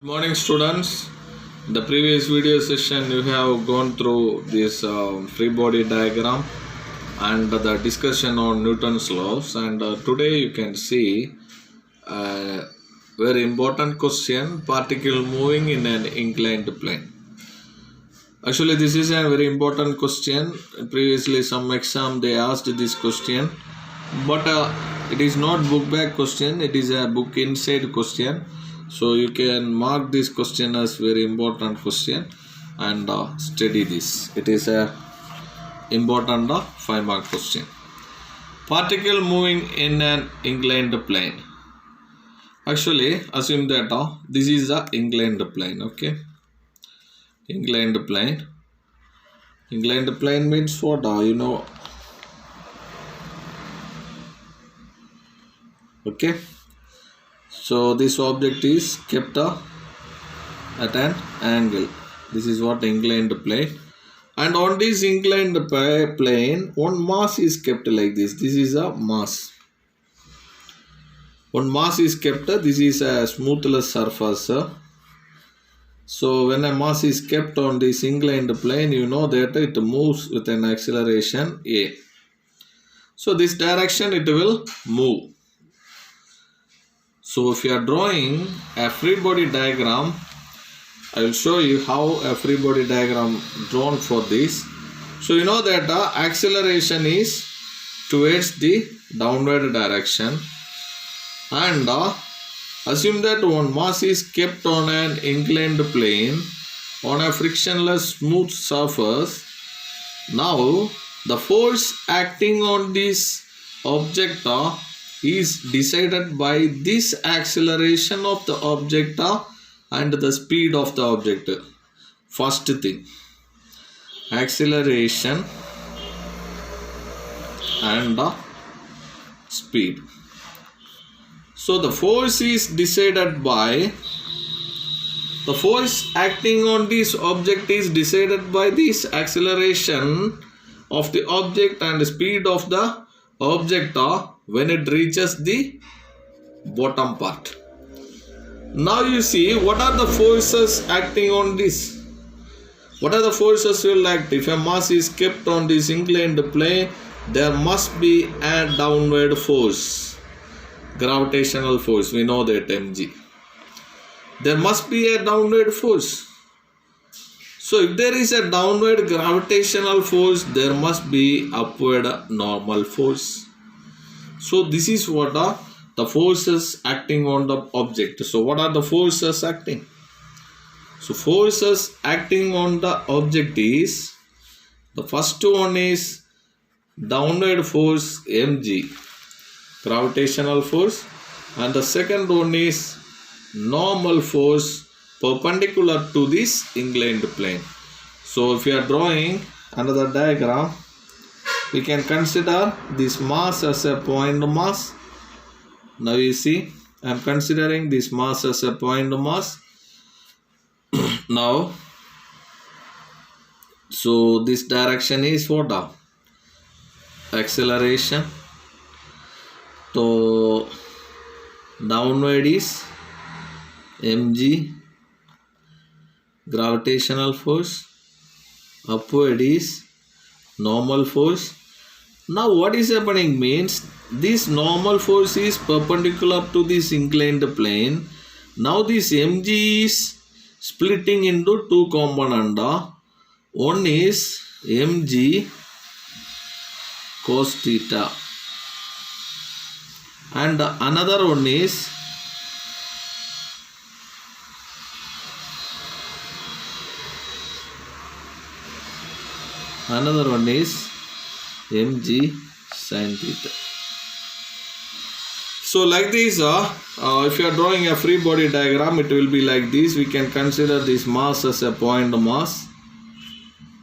Good morning, students. In the previous video session, you have gone through this free body diagram and the discussion on Newton's laws. And today you can see a very important question: particle moving in an inclined plane. Actually, this is a very important question. Previously, some exam they asked this question, but it is not book back question. It is a book inside question. So you can mark this question as very important question and study this. It is a important 5-mark question. Particle moving in an inclined plane. Actually, assume that this is the inclined plane. Okay, inclined plane. Inclined plane means what? Okay. So this object is kept at an angle. This is what inclined plane. And on this inclined plane, one mass is kept like this. This is a mass. One mass is kept. This is a smoothless surface. So when a mass is kept on this inclined plane, you know that it moves with an acceleration a. So this direction it will move. So if you are drawing a free body diagram, I will show you how a free body diagram drawn for this. So you know that the acceleration is towards the downward direction, and assume that one mass is kept on an inclined plane on a frictionless smooth surface. Now the force acting on this object is decided by this acceleration of the object and the speed of the object. First thing, acceleration and speed. So the force is decided by, the force acting on this object is decided by this acceleration of the object and speed of the object when it reaches the bottom part. Now you see what are the forces acting on this. What are the forces will act? If a mass is kept on this inclined plane, there must be a downward force, gravitational force. We know that mg. There must be a downward force. So if there is a downward gravitational force, there must be upward normal force. So this is what are the forces acting on the object. So what are the forces acting? So forces acting on the object is, the first one is downward force mg, gravitational force, and the second one is normal force perpendicular to this inclined plane. So if you are drawing another diagram, we can consider this mass as a point mass. Now you see, I am considering this mass as a point mass. Now, so this direction is what? Acceleration. So downward is mg, gravitational force, upward is normal force. Now what is happening means, this normal force is perpendicular to this inclined plane. Now this mg is splitting into two components. One is mg cos theta and another one is mg sin theta. So like this, if you are drawing a free body diagram, it will be like this. We can consider this mass as a point mass,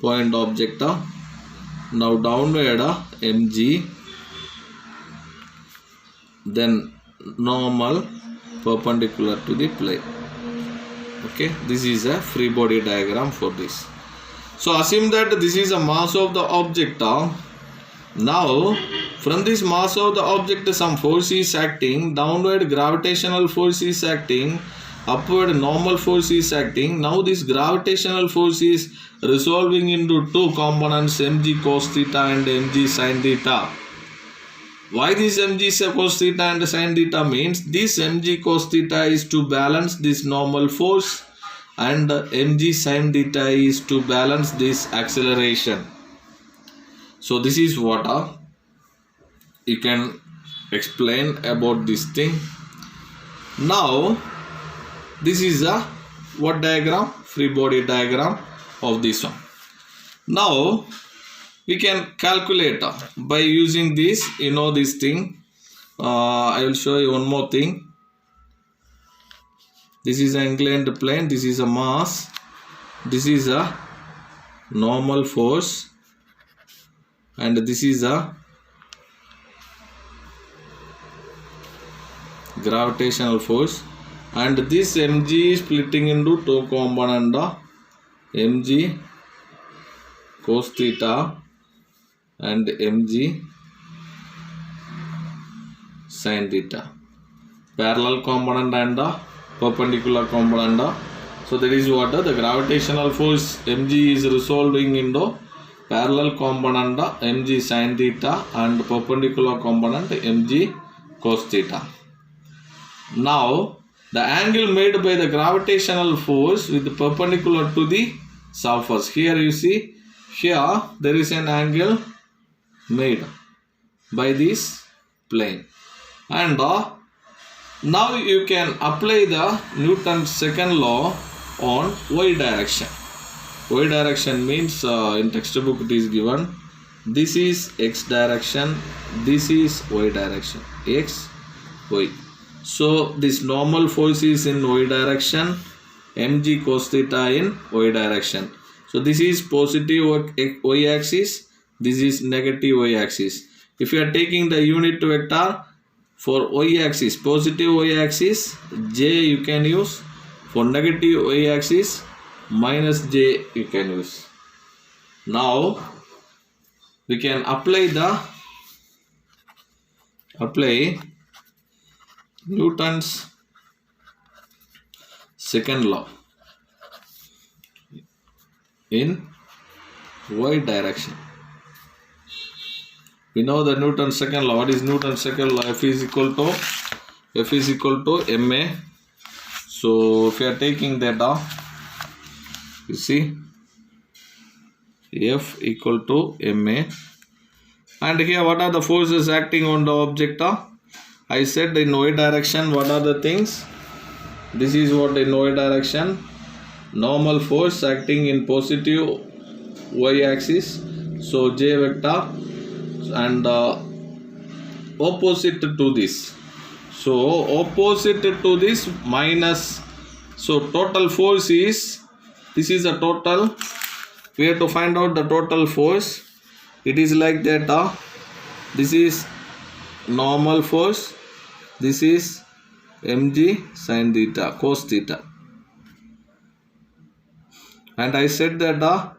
point object. Now downward mg, then normal perpendicular to the plane. Okay, this is a free body diagram for this. So assume that this is a mass of the object. Now from this mass of the object some force is acting, downward gravitational force is acting, upward normal force is acting. Now this gravitational force is resolving into two components, mg cos theta and mg sin theta. Why this mg cos theta and sin theta means this mg cos theta is to balance this normal force and mg sin theta is to balance this acceleration. So this is what you can explain about this thing. Now this is a what diagram? Free body diagram of this one. Now we can calculate by using this, this thing. I will show you one more thing. This is an inclined plane, this is a mass, this is a normal force, and this is a gravitational force, and this mg is splitting into two components, mg cos theta and mg sin theta, parallel component and perpendicular component. So that is what the gravitational force mg is resolving into parallel component mg sin theta and perpendicular component mg cos theta. Now the angle made by the gravitational force with the perpendicular to the surface. Here you see, here there is an angle made by this plane, and now you can apply the Newton's second law on y direction. Y direction means in textbook it is given, this is x direction, this is y direction, x, y. So this normal force is in y direction, mg cos theta in y direction. So this is positive y axis, this is negative y axis. If you are taking the unit vector for y axis, positive y axis, j you can use. For negative y axis, minus j you can use. Now we can apply Newton's second law in y direction. We know the Newton's second law. What is Newton's second law? F is equal to ma. So if you are taking that you see F equal to ma, and here what are the forces acting on the object? I said in y direction what are the things? This is what in y direction, normal force acting in positive y axis, so j vector, and opposite to this, so opposite to this minus, so total force is, this is a total, we have to find out the total force. It is like that, this is normal force, this is mg sin theta cos theta, and I said that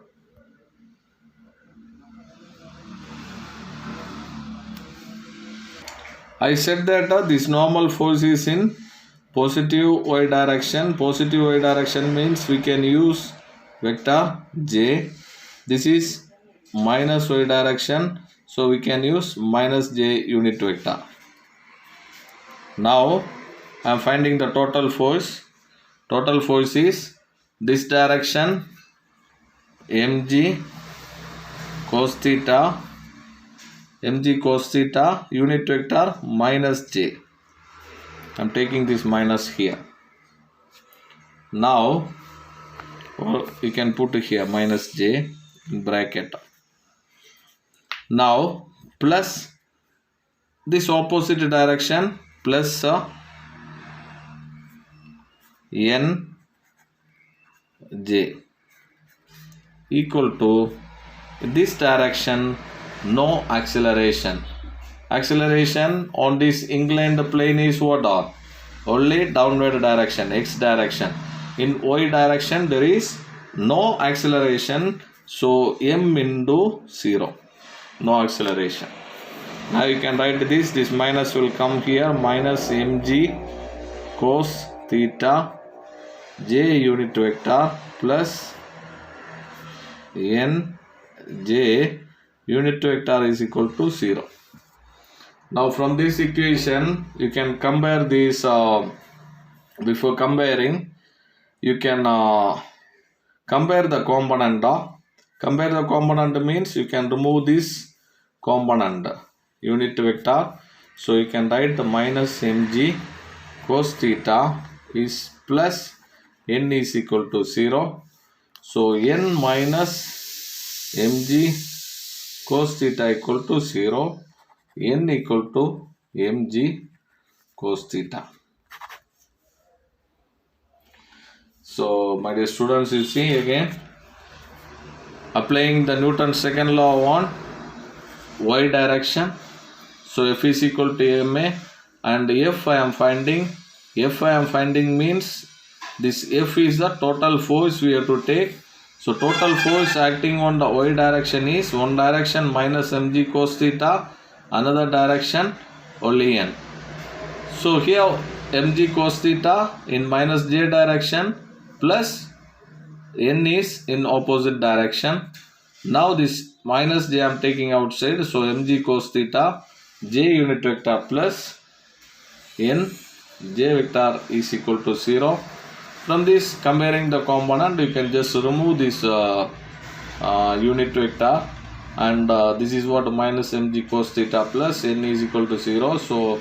this normal force is in positive y direction. Positive y direction means we can use vector j. This is minus y direction, so we can use minus j unit vector. Now I am finding the total force. Total force is this direction, mg cos theta, unit vector minus j. I am taking this minus here. Now you can put here minus j in bracket. Now plus this opposite direction, plus n j equal to this direction, no acceleration. Acceleration on this inclined plane is what? Only downward direction, x direction. In y direction there is no acceleration, so m into 0, no acceleration. Now you can write this minus will come here, minus mg cos theta j unit vector plus n j unit vector is equal to 0. Now from this equation you can compare these. Before comparing you can compare the component. Compare the component means you can remove this component unit vector. So you can write the minus mg cos theta is plus n is equal to 0. So n minus mg cos theta equal to 0. N equal to mg cos theta. So my dear students, you see again applying the Newton's second law on y direction. So F is equal to ma, and F I am finding means this F is the total force we have to take. So total force acting on the y direction is one direction minus mg cos theta, another direction only n. So here mg cos theta in minus j direction plus n is in opposite direction. Now this minus j I am taking outside, so mg cos theta j unit vector plus n j vector is equal to 0. From this, comparing the component, you can just remove this unit vector, and this is what minus mg cos theta plus n is equal to 0. So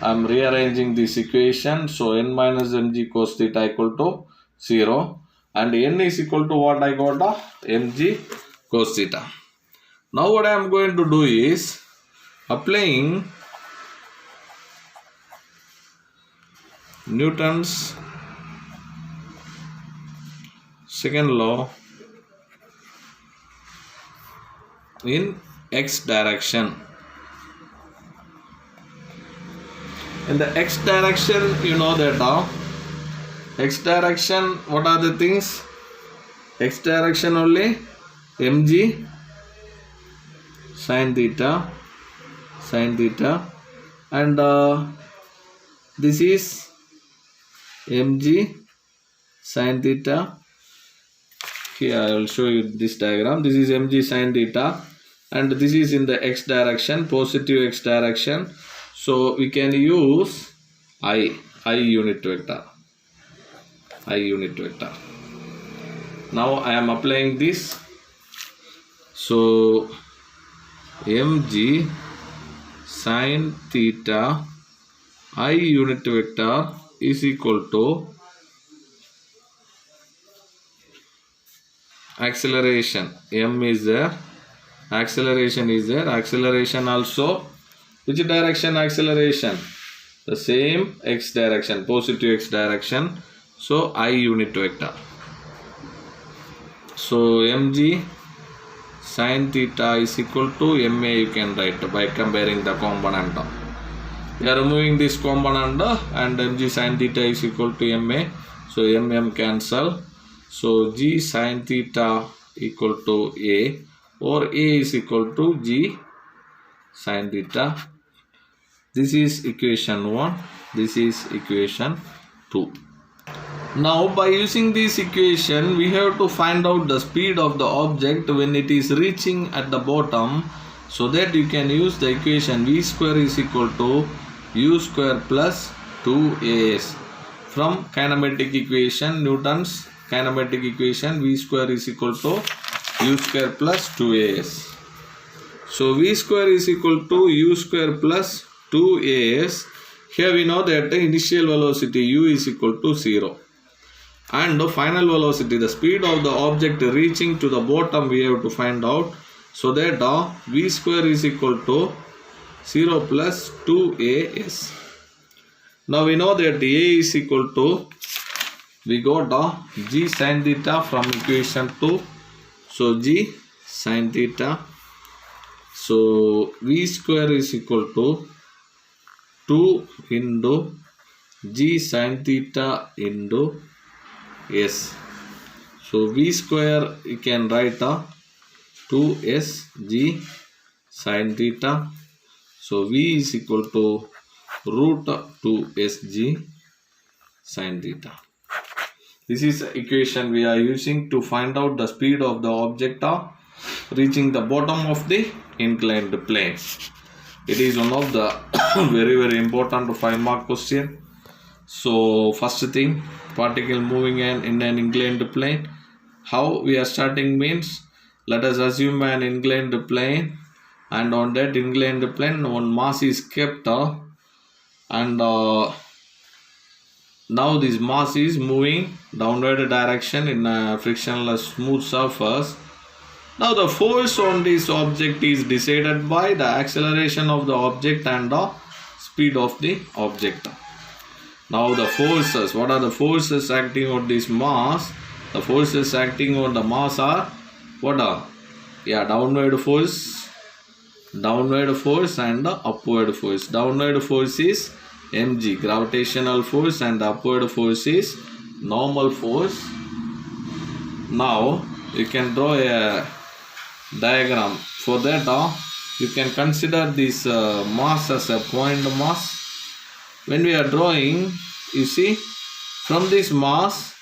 I am rearranging this equation. So n minus mg cos theta equal to 0, and n is equal to what I got, mg cos theta. Now what I am going to do is applying Newton's second law in x direction. In the x direction, you know that x direction, what are the things? X direction only mg sin theta, and this is mg sin theta. Here I will show you this diagram. This is mg sin theta, and this is in the x direction, positive x direction. So we can use I unit vector. Now I am applying this. So mg sin theta I unit vector is equal to acceleration. M is there, acceleration is there. Acceleration also, which direction acceleration? The same x direction, positive x direction. So I unit vector. So mg sin theta is equal to ma, you can write by comparing the component. We are removing this component, and mg sin theta is equal to ma. So mm cancel. So g sin theta equal to a, or a is equal to g sin theta. This is equation 1. This is equation 2. Now by using this equation, we have to find out the speed of the object when it is reaching at the bottom, so that you can use the equation v square is equal to u square plus 2as. From kinematic equation, Newton's kinematic equation, v square is equal to u square plus 2as. So v square is equal to u square plus 2as. Here we know that the initial velocity u is equal to 0. And the final velocity, the speed of the object reaching to the bottom, we have to find out. So that v square is equal to 0 plus 2as. Now we know that a is equal to, we got g sin theta from equation 2. So g sin theta. So v square is equal to 2 into g sin theta into s. So v square you can write 2s g sin theta. So v is equal to root 2sg sin theta. This is the equation we are using to find out the speed of the object reaching the bottom of the inclined plane. It is one of the very important 5-mark question. So first thing, particle moving in an inclined plane. How we are starting means, let us assume an inclined plane, and on that inclined plane one mass is kept, and now this mass is moving downward direction in a frictionless smooth surface. Now the force on this object is decided by the acceleration of the object and the speed of the object. Now the forces, what are the forces acting on this mass? The forces acting on the mass are what are? Yeah, downward force and the upward force. Downward force is mg, gravitational force, and the upward force is normal force. Now you can draw a diagram. For that you can consider this mass as a point mass. When we are drawing, you see, from this mass,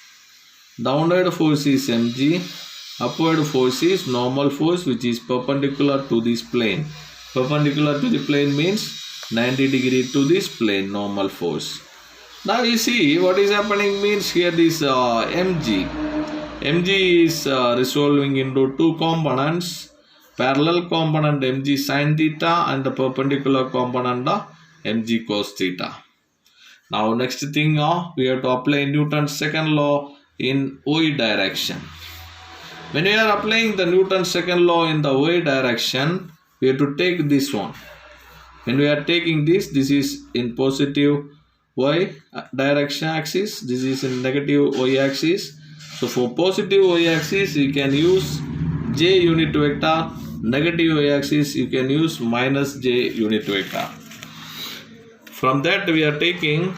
downward force is mg, upward force is normal force, which is perpendicular to this plane. Perpendicular to the plane means 90 degree to this plane, normal force. Now you see what is happening means, here this mg is resolving into two components, parallel component mg sin theta and the perpendicular component mg cos theta. Now next thing, we have to apply Newton's second law in y direction. When we are applying the Newton's second law in the y direction, we have to take this one. When we are taking this is in positive y direction axis, this is in negative y axis. So for positive y axis you can use j unit vector, negative y axis you can use minus j unit vector. From that we are taking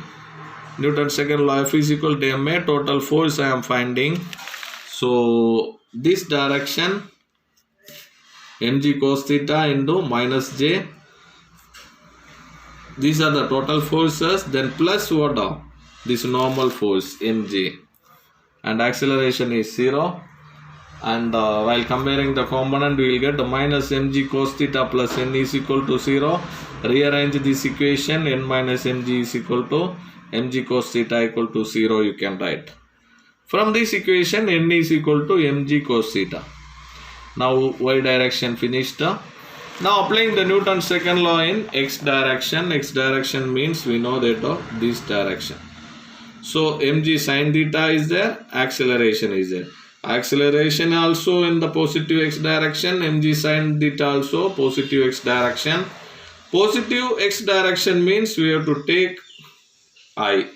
Newton's second law, F is equal to ma, total force I am finding. So this direction mg cos theta into minus j, these are the total forces, then plus what are this normal force mg, and acceleration is 0, and while comparing the component we will get the minus mg cos theta plus n is equal to 0. Rearrange this equation, n minus mg is equal to mg cos theta equal to 0 you can write. From this equation n is equal to mg cos theta. Now y direction finished. Now applying the Newton's second law in x direction. X direction means we know that this direction. So mg sin theta is there, acceleration is there. Acceleration also in the positive x direction, mg sin theta also positive x direction. Positive x direction means we have to take I.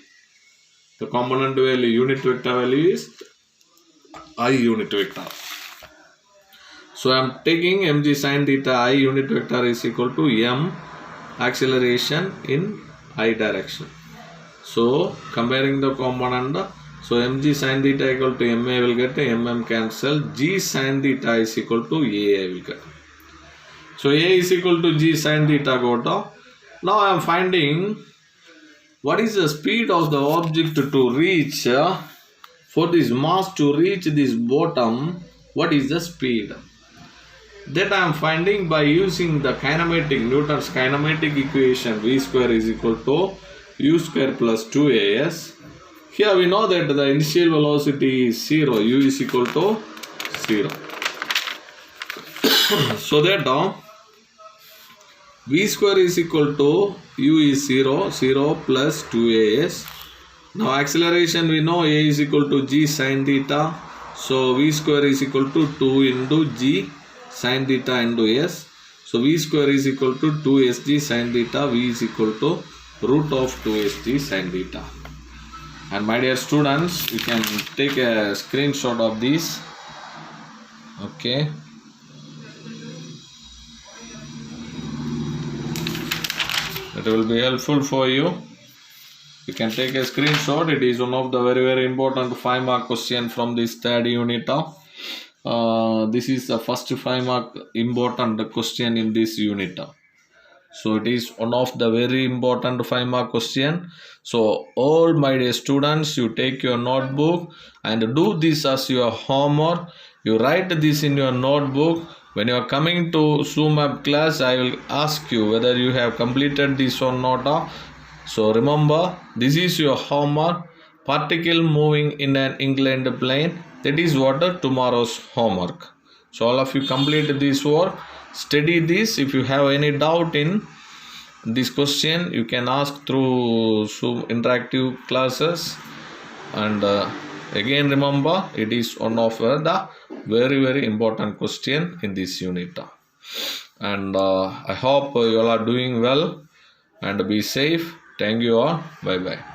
The component value, unit vector value is I unit vector. So I am taking mg sin theta I unit vector is equal to m acceleration in I direction. So comparing the component, so mg sin theta equal to ma will get mm cancel, g sin theta is equal to a will get. So a is equal to g sin theta got. Now I am finding what is the speed of the object to reach, for this mass to reach this bottom, what is the speed? That I am finding by using the kinematic, Newton's kinematic equation, v square is equal to u square plus 2as. Here we know that the initial velocity is 0, u is equal to 0. So that v square is equal to u is 0, 0 plus 2as. Now acceleration we know a is equal to g sin theta. So v square is equal to 2 into g sin theta into s. So v square is equal to 2sg sin theta. V is equal to root of 2sg sin theta. And my dear students, you can take a screenshot of this. Okay. That will be helpful for you. You can take a screenshot. It is one of the very important 5-mark question from this third unit. This is the first 5-mark important question in this unit. So it is one of the very important 5 mark question. So all my dear students, you take your notebook and do this as your homework. You write this in your notebook. When you are coming to Zoom app class, I will ask you whether you have completed this or not. So remember, this is your homework. Particle moving in an inclined plane. That is what tomorrow's homework. So all of you complete this work. Study this. If you have any doubt in this question, you can ask through Zoom interactive classes. And again remember, it is one of the very important question in this unit. And I hope you all are doing well and be safe. Thank you all. Bye bye.